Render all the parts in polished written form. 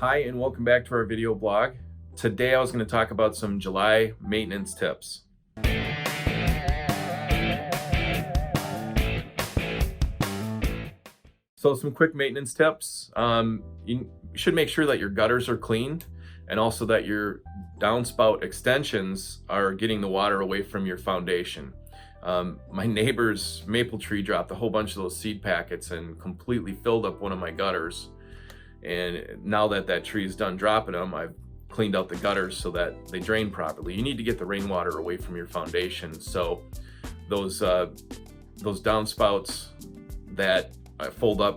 Hi, and welcome back to our video blog. Today I was going to talk about some July maintenance tips. So some quick maintenance tips. You should make sure that your gutters are cleaned and also that your downspout extensions are getting the water away from your foundation. My neighbor's maple tree dropped a whole bunch of those seed packets and completely filled up one of my gutters. And now that tree is done dropping them, I've cleaned out the gutters so that they drain properly. You need to get the rainwater away from your foundation. So those downspouts that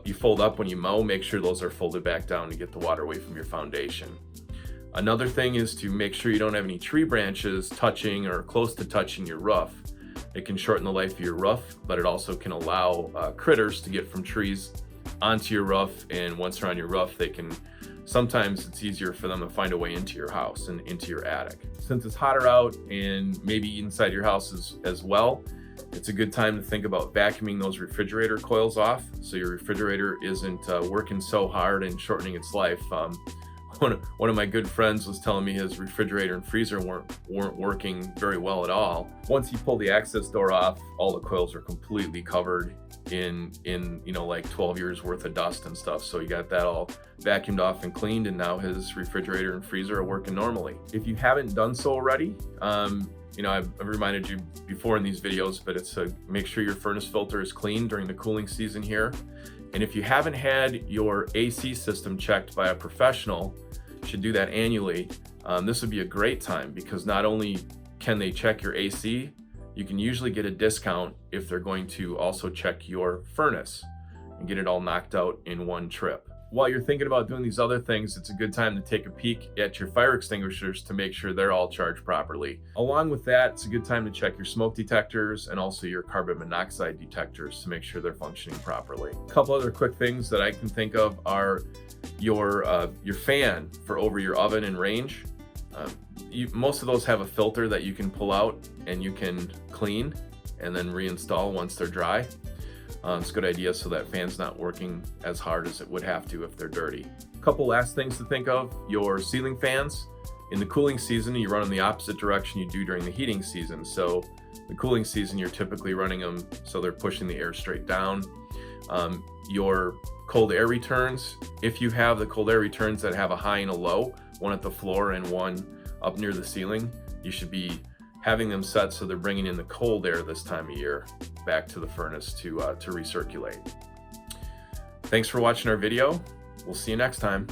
you fold up when you mow, make sure those are folded back down to get the water away from your foundation. Another thing is to make sure you don't have any tree branches touching or close to touching your roof. It can shorten the life of your roof, but it also can allow critters to get from trees onto your roof, and once they're on your roof, sometimes it's easier for them to find a way into your house and into your attic. Since it's hotter out and maybe inside your house as well, it's a good time to think about vacuuming those refrigerator coils off so your refrigerator isn't working so hard and shortening its life. One of my good friends was telling me his refrigerator and freezer weren't working very well at all. Once you pull the access door off, all the coils are completely covered in like 12 years worth of dust and stuff. So you got that all vacuumed off and cleaned, and now his refrigerator and freezer are working normally. If you haven't done so already, I've reminded you before in these videos, but it's make sure your furnace filter is clean during the cooling season here. And if you haven't had your AC system checked by a professional, you should do that annually. This would be a great time because not only can they check your AC, you can usually get a discount if they're going to also check your furnace and get it all knocked out in one trip. While you're thinking about doing these other things, it's a good time to take a peek at your fire extinguishers to make sure they're all charged properly. Along with that, it's a good time to check your smoke detectors and also your carbon monoxide detectors to make sure they're functioning properly. A couple other quick things that I can think of are your fan for over your oven and range. Most of those have a filter that you can pull out and you can clean and then reinstall once they're dry. It's a good idea so that fan's not working as hard as it would have to if they're dirty. A couple last things to think of: your ceiling fans. In the cooling season, you run them the opposite direction you do during the heating season. So the cooling season, you're typically running them so they're pushing the air straight down. Your cold air returns, if you have the cold air returns that have a high and a low, one at the floor and one up near the ceiling, you should be having them set so they're bringing in the cold air this time of year back to the furnace to recirculate. Thanks for watching our video. We'll see you next time.